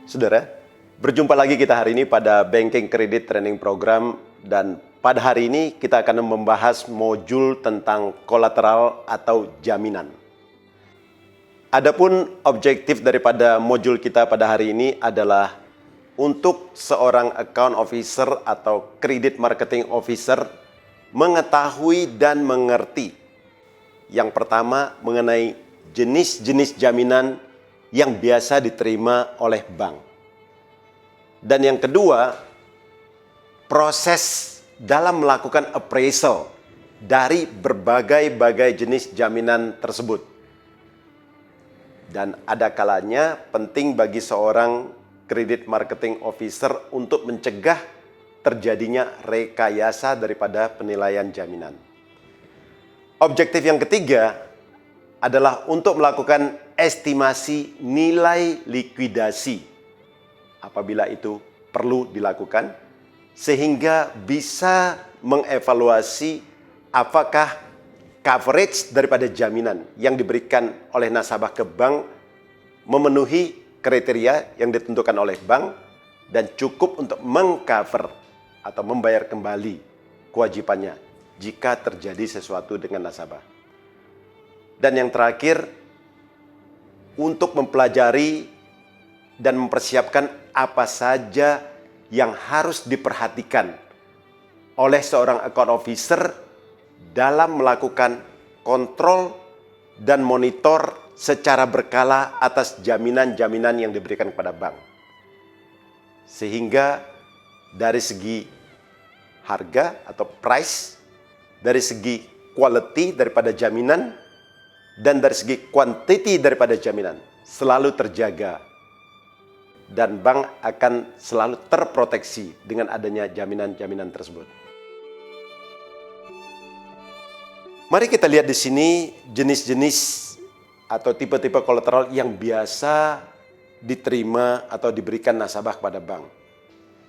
Saudara, berjumpa lagi kita hari ini pada Banking Credit Training Program, dan pada hari ini kita akan membahas modul tentang kolateral atau jaminan. Adapun objektif daripada modul kita pada hari ini adalah untuk seorang account officer atau credit marketing officer mengetahui dan mengerti yang pertama mengenai jenis-jenis jaminan yang biasa diterima oleh bank. Dan yang kedua, proses dalam melakukan appraisal dari berbagai-bagai jenis jaminan tersebut. Dan ada kalanya penting bagi seorang credit marketing officer untuk mencegah terjadinya rekayasa daripada penilaian jaminan. Objektif yang ketiga adalah untuk melakukan estimasi nilai likuidasi apabila itu perlu dilakukan, sehingga bisa mengevaluasi apakah coverage daripada jaminan yang diberikan oleh nasabah ke bank memenuhi kriteria yang ditentukan oleh bank dan cukup untuk mengcover atau membayar kembali kewajibannya jika terjadi sesuatu dengan nasabah. Dan yang terakhir, untuk mempelajari dan mempersiapkan apa saja yang harus diperhatikan oleh seorang account officer dalam melakukan kontrol dan monitor secara berkala atas jaminan-jaminan yang diberikan kepada bank. Sehingga dari segi harga atau price, dari segi quality daripada jaminan, dan dari segi quantity daripada jaminan selalu terjaga. Dan bank akan selalu terproteksi dengan adanya jaminan-jaminan tersebut. Mari kita lihat di sini jenis-jenis atau tipe-tipe kolateral yang biasa diterima atau diberikan nasabah kepada bank.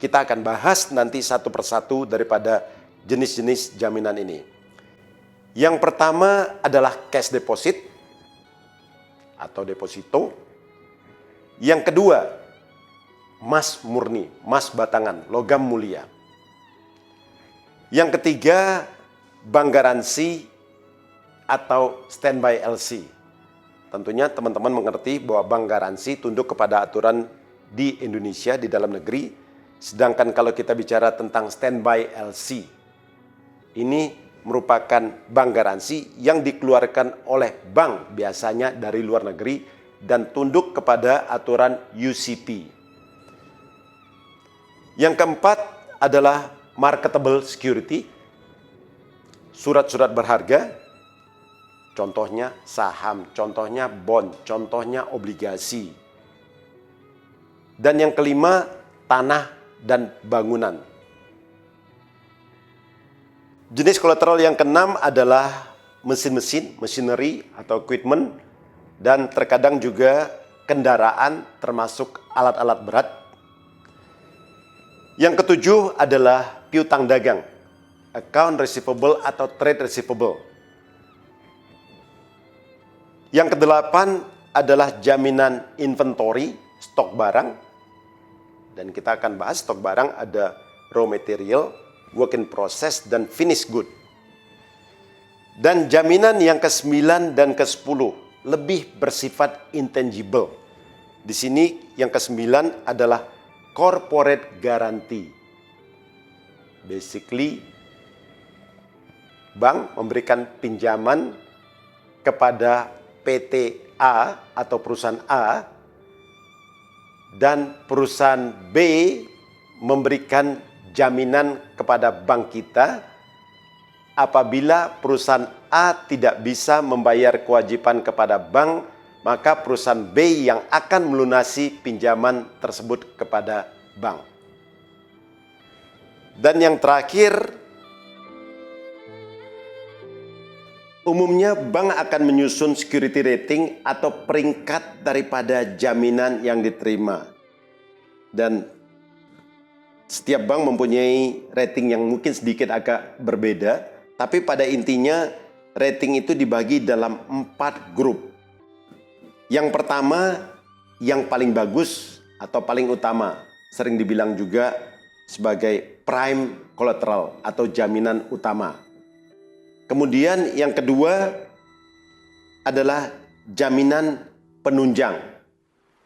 Kita akan bahas nanti satu persatu daripada jenis-jenis jaminan ini. Yang pertama adalah cash deposit atau deposito. Yang kedua, emas murni, emas batangan, logam mulia. Yang ketiga, bank garansi atau standby LC. Tentunya teman-teman mengerti bahwa bank garansi tunduk kepada aturan di Indonesia, di dalam negeri. Sedangkan kalau kita bicara tentang standby LC, ini merupakan bank garansi yang dikeluarkan oleh bank biasanya dari luar negeri dan tunduk kepada aturan UCP. Yang keempat adalah marketable security, surat-surat berharga, contohnya saham, contohnya bond, contohnya obligasi. Dan yang kelima, tanah dan bangunan. Jenis kolateral yang keenam adalah mesin-mesin, machinery atau equipment, dan terkadang juga kendaraan termasuk alat-alat berat. Yang ketujuh adalah piutang dagang, account receivable atau trade receivable. Yang kedelapan adalah jaminan inventory, stok barang. Dan kita akan bahas stok barang ada raw material, work in process, dan finished good. Dan jaminan yang ke-9 dan ke-10 lebih bersifat intangible. Di sini yang ke-9 adalah corporate guarantee. Basically, bank memberikan pinjaman kepada PT A atau perusahaan A, dan perusahaan B memberikan jaminan kepada bank kita apabila perusahaan A tidak bisa membayar kewajiban kepada bank, maka perusahaan B yang akan melunasi pinjaman tersebut kepada bank. Dan yang terakhir, umumnya bank akan menyusun security rating atau peringkat daripada jaminan yang diterima. Dan setiap bank mempunyai rating yang mungkin sedikit agak berbeda, tapi pada intinya rating itu dibagi dalam 4 grup. Yang pertama, yang paling bagus atau paling utama, sering dibilang juga sebagai prime collateral atau jaminan utama. Kemudian yang kedua adalah jaminan penunjang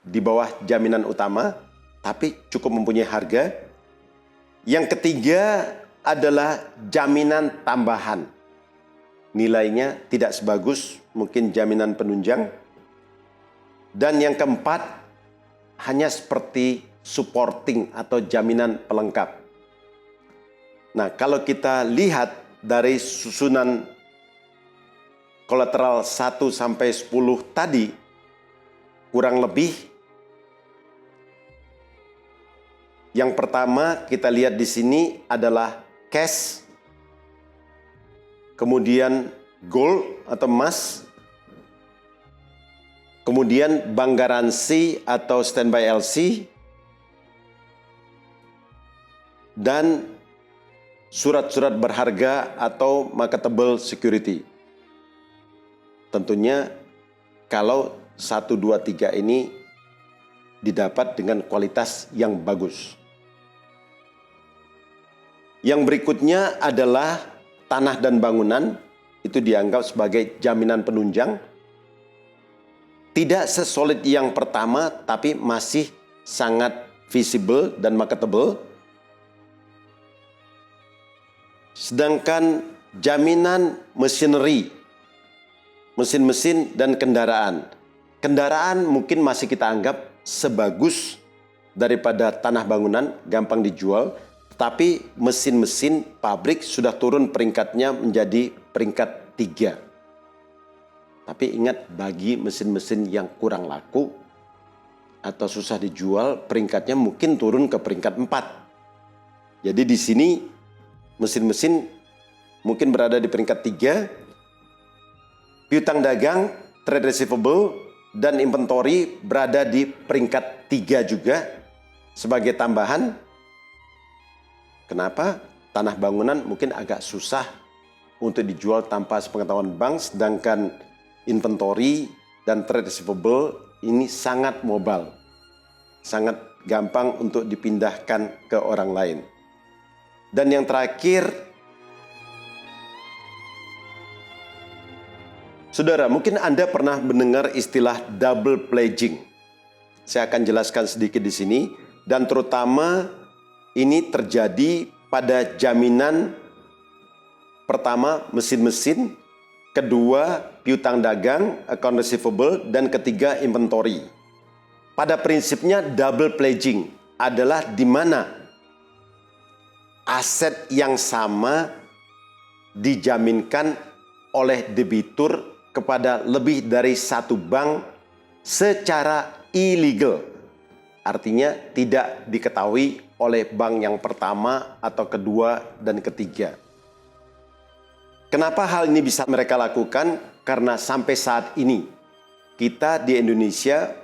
di bawah jaminan utama, tapi cukup mempunyai harga. Yang ketiga adalah jaminan tambahan. Nilainya tidak sebagus mungkin jaminan penunjang. Dan yang keempat, hanya seperti supporting atau jaminan pelengkap. Nah, kalau kita lihat dari susunan kolateral 1 sampai 10 tadi, kurang lebih yang pertama kita lihat di sini adalah cash, kemudian gold atau emas, kemudian bank garansi atau standby LC, dan surat-surat berharga atau marketable security. Tentunya kalau 1, 2, 3 ini didapat dengan kualitas yang bagus. Yang berikutnya adalah tanah dan bangunan, itu dianggap sebagai jaminan penunjang. Tidak sesolid yang pertama, tapi masih sangat visible dan marketable. Sedangkan jaminan machinery, mesin-mesin dan kendaraan. Kendaraan mungkin masih kita anggap sebagus daripada tanah bangunan, gampang dijual. Tapi mesin-mesin pabrik sudah turun peringkatnya menjadi peringkat 3. Tapi ingat, bagi mesin-mesin yang kurang laku atau susah dijual, peringkatnya mungkin turun ke peringkat 4. Jadi di sini mesin-mesin mungkin berada di peringkat 3. Piutang dagang, trade receivable, dan inventory berada di peringkat 3 juga sebagai tambahan. Kenapa? Tanah bangunan mungkin agak susah untuk dijual tanpa sepengetahuan bank, sedangkan inventory dan trade receivable ini sangat mobile, sangat gampang untuk dipindahkan ke orang lain. Dan yang terakhir, saudara, mungkin Anda pernah mendengar istilah double pledging. Saya akan jelaskan sedikit di sini, dan terutama ini terjadi pada jaminan pertama mesin-mesin, kedua piutang dagang, account receivable, dan ketiga inventory. Pada prinsipnya double pledging adalah di mana aset yang sama dijaminkan oleh debitur kepada lebih dari satu bank secara ilegal. Artinya tidak diketahui oleh bank yang pertama atau kedua dan ketiga. Kenapa hal ini bisa mereka lakukan? Karena sampai saat ini kita di Indonesia,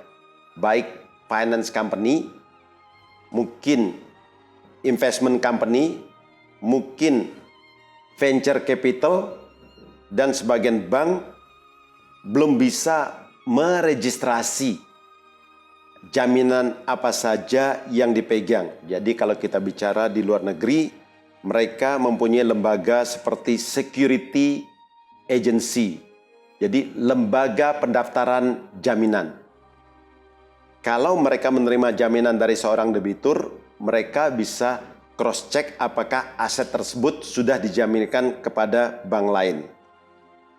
baik finance company, mungkin investment company, mungkin venture capital, dan sebagian bank belum bisa meregistrasi jaminan apa saja yang dipegang. Jadi kalau kita bicara di luar negeri, mereka mempunyai lembaga seperti security agency. Jadi lembaga pendaftaran jaminan. Kalau mereka menerima jaminan dari seorang debitur, mereka bisa cross-check apakah aset tersebut sudah dijaminkan kepada bank lain.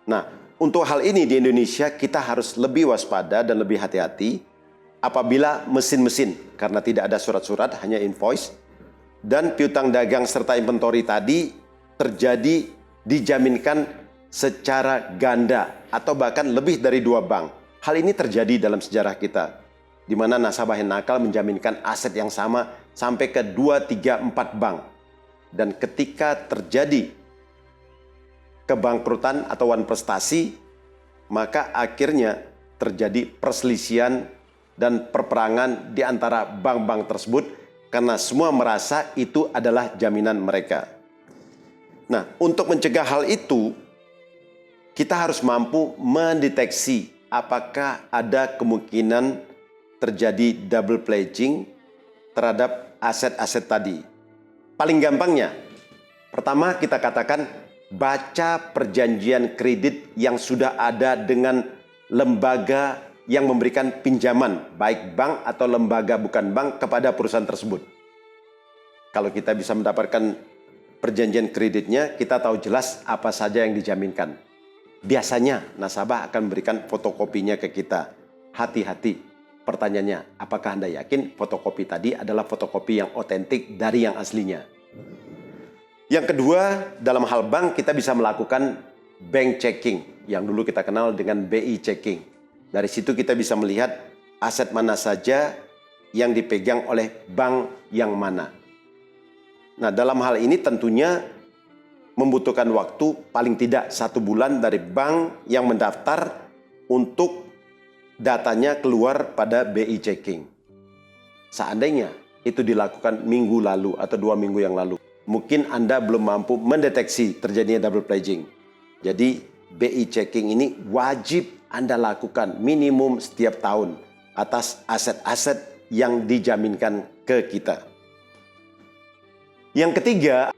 Nah, untuk hal ini di Indonesia kita harus lebih waspada dan lebih hati-hati apabila mesin-mesin, karena tidak ada surat-surat, hanya invoice, dan piutang dagang serta inventory tadi terjadi dijaminkan secara ganda atau bahkan lebih dari 2 bank. Hal ini terjadi dalam sejarah kita, di mana nasabah yang nakal menjaminkan aset yang sama sampai ke 2, 3, 4 bank. Dan ketika terjadi kebangkrutan atau wan prestasi, maka akhirnya terjadi perselisihan dan perperangan di antara bank-bank tersebut karena semua merasa itu adalah jaminan mereka. Nah, untuk mencegah hal itu, kita harus mampu mendeteksi apakah ada kemungkinan terjadi double pledging terhadap aset-aset tadi. Paling gampangnya, pertama kita katakan baca perjanjian kredit yang sudah ada dengan lembaga yang memberikan pinjaman, baik bank atau lembaga bukan bank kepada perusahaan tersebut. Kalau kita bisa mendapatkan perjanjian kreditnya, kita tahu jelas apa saja yang dijaminkan. Biasanya nasabah akan memberikan fotokopinya ke kita. Hati-hati. Pertanyaannya, apakah Anda yakin fotokopi tadi adalah fotokopi yang otentik dari yang aslinya? Yang kedua, dalam hal bank kita bisa melakukan bank checking, yang dulu kita kenal dengan BI checking. Dari situ kita bisa melihat aset mana saja yang dipegang oleh bank yang mana. Nah, dalam hal ini tentunya membutuhkan waktu paling tidak 1 bulan dari bank yang mendaftar untuk datanya keluar pada BI checking. Seandainya itu dilakukan minggu lalu atau 2 minggu yang lalu, mungkin Anda belum mampu mendeteksi terjadinya double pledging. Jadi BI checking ini wajib Anda lakukan minimum setiap tahun atas aset-aset yang dijaminkan ke kita. Yang ketiga,